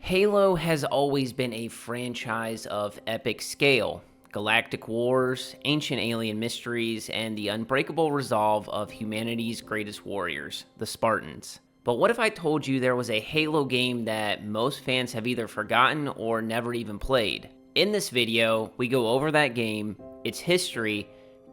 Halo has always been a franchise of epic scale. Galactic wars, ancient alien mysteries, and the unbreakable resolve of humanity's greatest warriors, the Spartans. But what if I told you there was a Halo game that most fans have either forgotten or never even played? In this video, we go over that game, its history,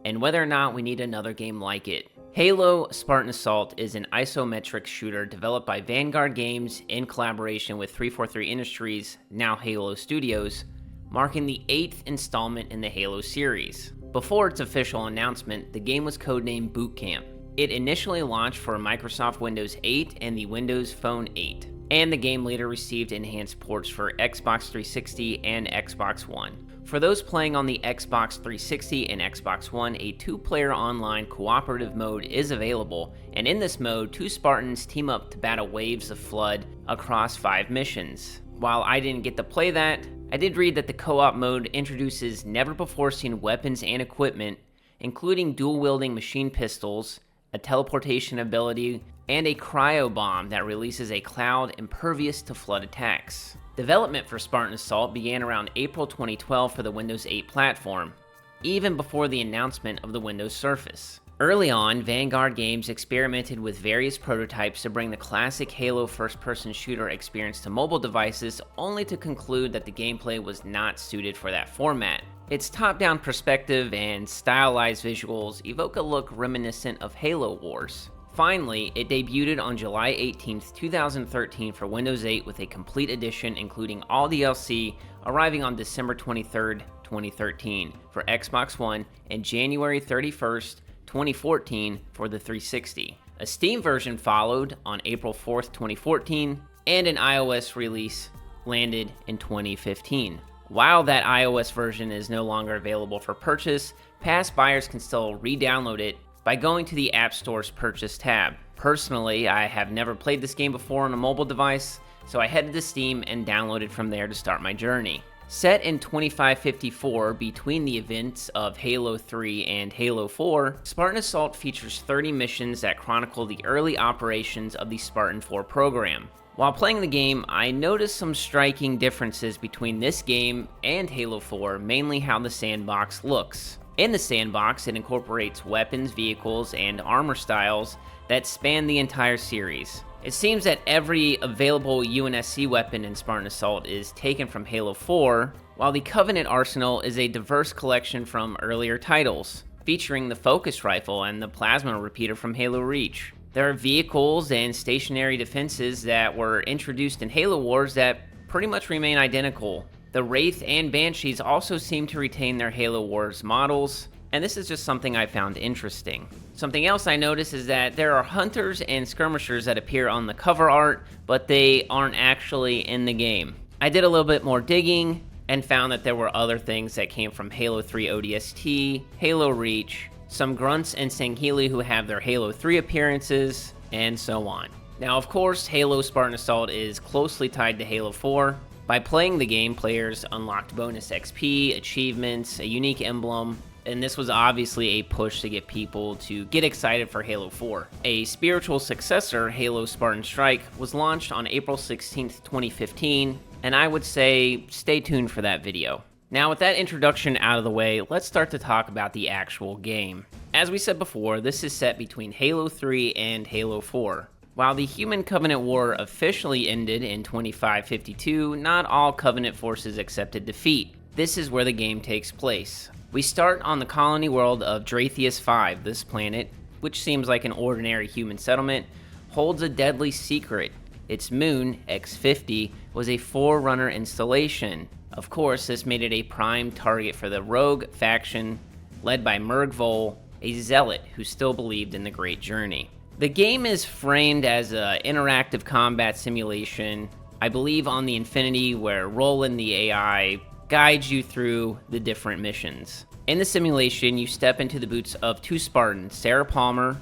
and whether or not we need another game like it. Halo Spartan Assault is an isometric shooter developed by Vanguard Games in collaboration with 343 Industries, now Halo Studios, marking the 8th installment in the Halo series. Before its official announcement, the game was codenamed Boot Camp. It initially launched for Microsoft Windows 8 and the Windows Phone 8, and the game later received enhanced ports for Xbox 360 and Xbox One. For those playing on the Xbox 360 and Xbox One, a two-player online cooperative mode is available, and in this mode, two Spartans team up to battle waves of flood across 5 missions. While I didn't get to play that, I did read that the co-op mode introduces never-before-seen weapons and equipment, including dual-wielding machine pistols, a teleportation ability, and a cryo bomb that releases a cloud impervious to flood attacks. Development for Spartan Assault began around April 2012 for the Windows 8 platform, even before the announcement of the Windows Surface. Early on, Vanguard Games experimented with various prototypes to bring the classic Halo first-person shooter experience to mobile devices, only to conclude that the gameplay was not suited for that format. Its top-down perspective and stylized visuals evoke a look reminiscent of Halo Wars. Finally, it debuted on July 18, 2013 for Windows 8 with a complete edition including all DLC, arriving on December 23, 2013 for Xbox One and January 31, 2014 for the 360. A Steam version followed on April 4, 2014, and an iOS release landed in 2015. While that iOS version is no longer available for purchase, past buyers can still re-download it by going to the App Store's Purchase tab. Personally, I have never played this game before on a mobile device, so I headed to Steam and downloaded from there to start my journey. Set in 2554 between the events of Halo 3 and Halo 4, Spartan Assault features 30 missions that chronicle the early operations of the Spartan 4 program. While playing the game, I noticed some striking differences between this game and Halo 4, mainly how the sandbox looks. In the sandbox, it incorporates weapons, vehicles, and armor styles that span the entire series. It seems that every available UNSC weapon in Spartan Assault is taken from Halo 4, while the Covenant arsenal is a diverse collection from earlier titles, featuring the Focus Rifle and the Plasma Repeater from Halo Reach. There are vehicles and stationary defenses that were introduced in Halo Wars that pretty much remain identical. The Wraith and Banshees also seem to retain their Halo Wars models, and this is just something I found interesting. Something else I noticed is that there are hunters and skirmishers that appear on the cover art, but they aren't actually in the game. I did a little bit more digging and found that there were other things that came from Halo 3 ODST, Halo Reach, some grunts and Sangheili who have their Halo 3 appearances, and so on. Now, of course, Halo Spartan Assault is closely tied to Halo 4. By playing the game, players unlocked bonus XP, achievements, a unique emblem, and this was obviously a push to get people to get excited for Halo 4. A spiritual successor, Halo Spartan Strike, was launched on April 16, 2015, and I would say stay tuned for that video. Now, with that introduction out of the way, let's start to talk about the actual game. As we said before, this is set between Halo 3 and Halo 4. While the Human Covenant War officially ended in 2552, not all Covenant forces accepted defeat. This is where the game takes place. We start on the colony world of Dratheus 5. This planet, which seems like an ordinary human settlement, holds a deadly secret. Its moon, X50, was a Forerunner installation. Of course, this made it a prime target for the Rogue faction, led by Mergvol, a zealot who still believed in the Great Journey. The game is framed as an interactive combat simulation, I believe on the Infinity, where Roland the AI guides you through the different missions. In the simulation, you step into the boots of two Spartans, Sarah Palmer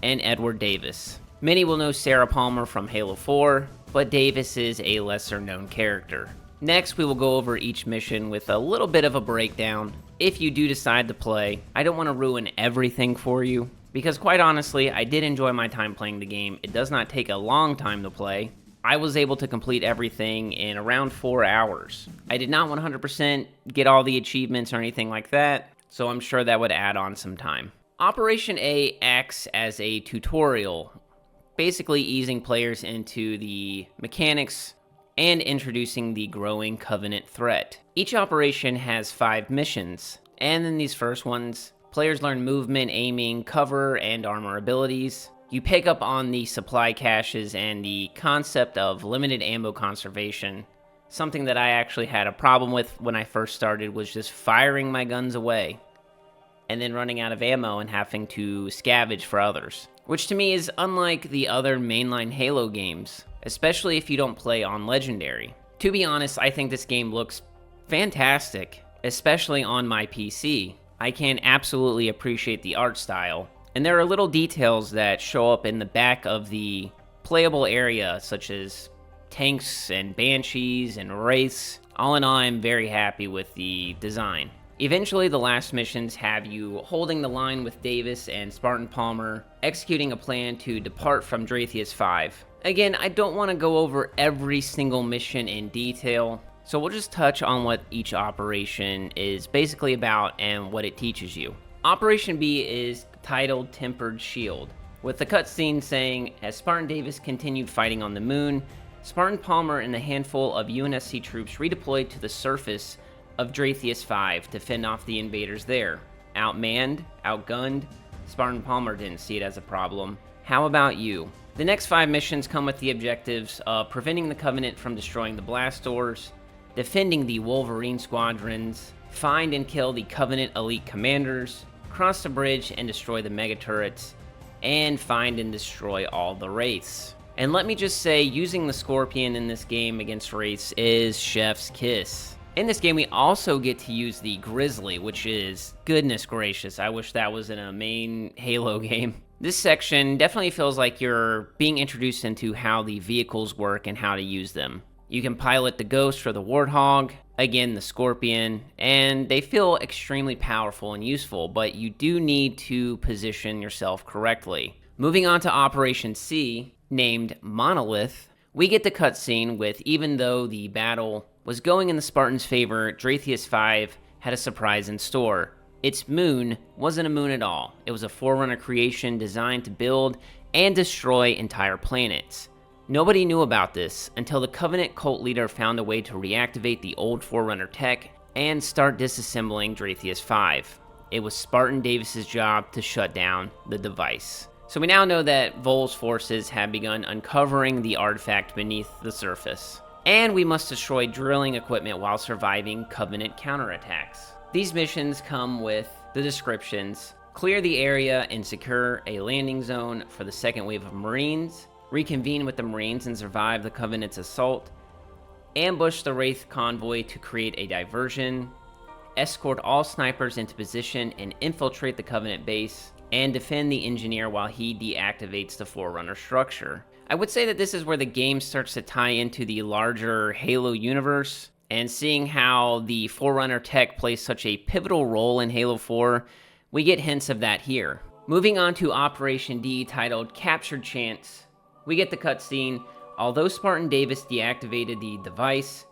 and Edward Davis. Many will know Sarah Palmer from Halo 4, but Davis is a lesser-known character. Next, we will go over each mission with a little bit of a breakdown. If you do decide to play, I don't want to ruin everything for you, because quite honestly, I did enjoy my time playing the game. It does not take a long time to play, I was able to complete everything in around 4 hours. I did not 100% get all the achievements or anything like that, so I'm sure that would add on some time. Operation A acts as a tutorial, basically easing players into the mechanics and introducing the growing Covenant threat. Each operation has 5 missions, and in these first ones, players learn movement, aiming, cover, and armor abilities. You pick up on the supply caches and the concept of limited ammo conservation. Something that I actually had a problem with when I first started was just firing my guns away and then running out of ammo and having to scavenge for others, which to me is unlike the other mainline Halo games, especially if you don't play on Legendary. To be honest, I think this game looks fantastic, especially on my PC. I can absolutely appreciate the art style, and there are little details that show up in the back of the playable area, such as tanks and banshees and wraiths. All in all, I'm very happy with the design. Eventually, the last missions have you holding the line with Davis and Spartan Palmer, executing a plan to depart from Dratheus 5. Again, I don't want to go over every single mission in detail, so we'll just touch on what each operation is basically about and what it teaches you. Operation B is titled Tempered Shield, with the cutscene saying, as Spartan Davis continued fighting on the moon, Spartan Palmer and a handful of UNSC troops redeployed to the surface of Dratheus 5 to fend off the invaders there. Outmanned, outgunned, Spartan Palmer didn't see it as a problem. How about you? The next 5 missions come with the objectives of preventing the Covenant from destroying the blast doors, defending the Wolverine squadrons, find and kill the Covenant elite commanders, cross the bridge and destroy the mega turrets, and find and destroy all the wraiths. And let me just say, using the Scorpion in this game against wraiths is chef's kiss. In this game, we also get to use the Grizzly, which is, goodness gracious, I wish that was in a main Halo game. This section definitely feels like you're being introduced into how the vehicles work and how to use them. You can pilot the Ghost or the Warthog, again the Scorpion, and they feel extremely powerful and useful, but you do need to position yourself correctly. Moving on to Operation C, named Monolith, we get the cutscene with, even though the battle was going in the Spartans' favor, Dratheus 5 had a surprise in store. Its moon wasn't a moon at all. It was a Forerunner creation designed to build and destroy entire planets. Nobody knew about this until the Covenant cult leader found a way to reactivate the old Forerunner tech and start disassembling Dratheus 5. It was Spartan Davis's job to shut down the device. So we now know that Vol's forces have begun uncovering the artifact beneath the surface, and we must destroy drilling equipment while surviving Covenant counterattacks. These missions come with the descriptions: clear the area and secure a landing zone for the second wave of Marines, reconvene with the Marines and survive the Covenant's assault, ambush the Wraith convoy to create a diversion, escort all snipers into position and infiltrate the Covenant base, and defend the engineer while he deactivates the Forerunner structure. I would say that this is where the game starts to tie into the larger Halo universe, and seeing how the Forerunner tech plays such a pivotal role in Halo 4, we get hints of that here. Moving on to Operation D, titled Captured Chance, we get the cutscene. Although Spartan Davis deactivated the device,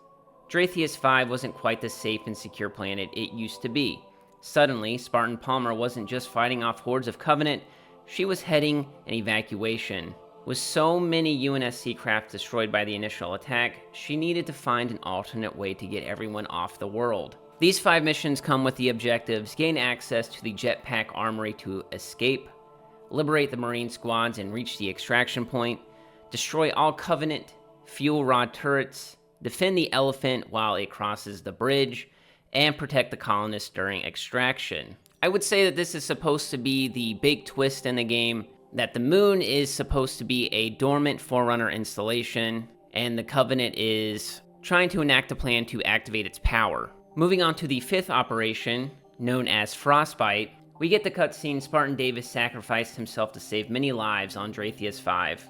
Dratheus 5 wasn't quite the safe and secure planet it used to be. Suddenly, Spartan Palmer wasn't just fighting off hordes of Covenant, she was heading an evacuation. With so many UNSC craft destroyed by the initial attack, she needed to find an alternate way to get everyone off the world. These 5 missions come with the objectives: gain access to the jetpack armory to escape, liberate the Marine squads and reach the extraction point, destroy all Covenant fuel rod turrets, defend the Elephant while it crosses the bridge, and protect the colonists during extraction. I would say that this is supposed to be the big twist in the game, that the moon is supposed to be a dormant Forerunner installation, and the Covenant is trying to enact a plan to activate its power. Moving on to the 5th operation, known as Frostbite, we get the cutscene: Spartan Davis sacrificed himself to save many lives on Dratheus 5.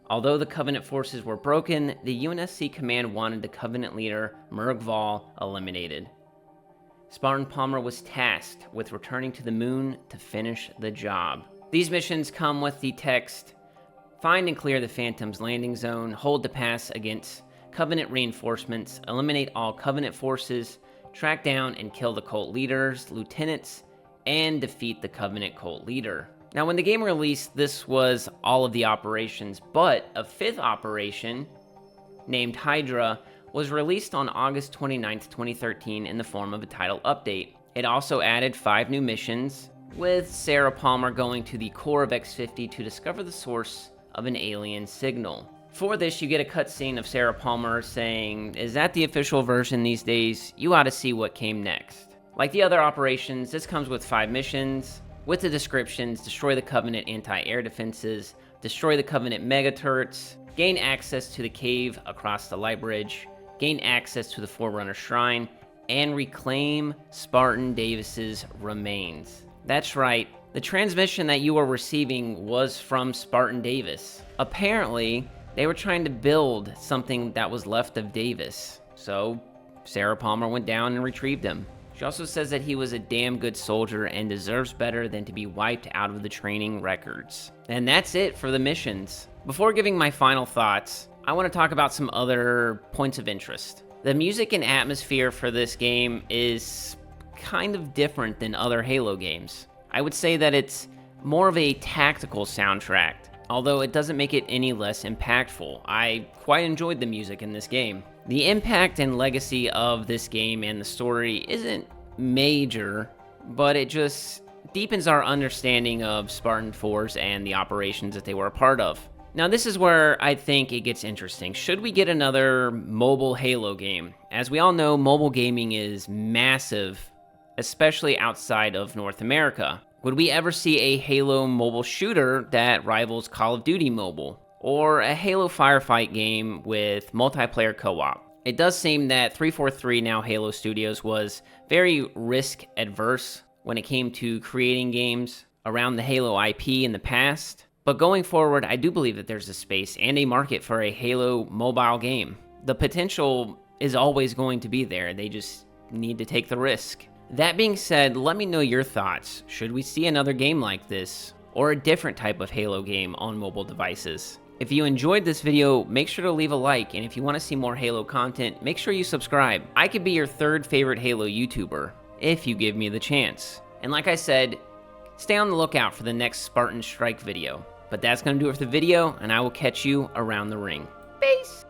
Although the Covenant forces were broken, the UNSC command wanted the Covenant leader, Vol, eliminated. Spartan Palmer was tasked with returning to the moon to finish the job. These missions come with the text: Find and clear the Phantom's landing zone, hold the pass against Covenant reinforcements, eliminate all Covenant forces, track down and kill the cult leaders, lieutenants, and defeat the Covenant cult leader. Now, when the game released, this was all of the operations, but a fifth operation, named Hydra, was released on August 29th, 2013 in the form of a title update. It also added 5 new missions, with Sarah Palmer going to the core of X-50 to discover the source of an alien signal. For this, you get a cutscene of Sarah Palmer saying, "Is that the official version these days? You ought to see what came next." Like the other operations, this comes with 5 missions, with the descriptions: destroy the Covenant anti-air defenses, destroy the Covenant mega turrets, gain access to the cave across the light bridge, gain access to the Forerunner Shrine, and reclaim Spartan Davis's remains. That's right, the transmission that you were receiving was from Spartan Davis. Apparently, they were trying to build something that was left of Davis, so Sarah Palmer went down and retrieved him. She also says that he was a damn good soldier and deserves better than to be wiped out of the training records. And that's it for the missions. Before giving my final thoughts, I want to talk about some other points of interest. The music and atmosphere for this game is kind of different than other Halo games. I would say that it's more of a tactical soundtrack, although it doesn't make it any less impactful. I quite enjoyed the music in this game. The impact and legacy of this game and the story isn't major, but it just deepens our understanding of Spartan Force and the operations that they were a part of. Now, this is where I think it gets interesting. Should we get another mobile Halo game? As we all know, mobile gaming is massive, especially outside of North America. Would we ever see a Halo mobile shooter that rivals Call of Duty Mobile? Or a Halo firefight game with multiplayer co-op? It does seem that 343, now Halo Studios, was very risk-adverse when it came to creating games around the Halo IP in the past. But going forward, I do believe that there's a space and a market for a Halo mobile game. The potential is always going to be there. They just need to take the risk. That being said, let me know your thoughts. Should we see another game like this, or a different type of Halo game on mobile devices? If you enjoyed this video, make sure to leave a like, and if you want to see more Halo content, make sure you subscribe. I could be your 3rd favorite Halo YouTuber, if you give me the chance. And like I said, stay on the lookout for the next Spartan Strike video. But that's going to do it for the video, and I will catch you around the ring. Peace!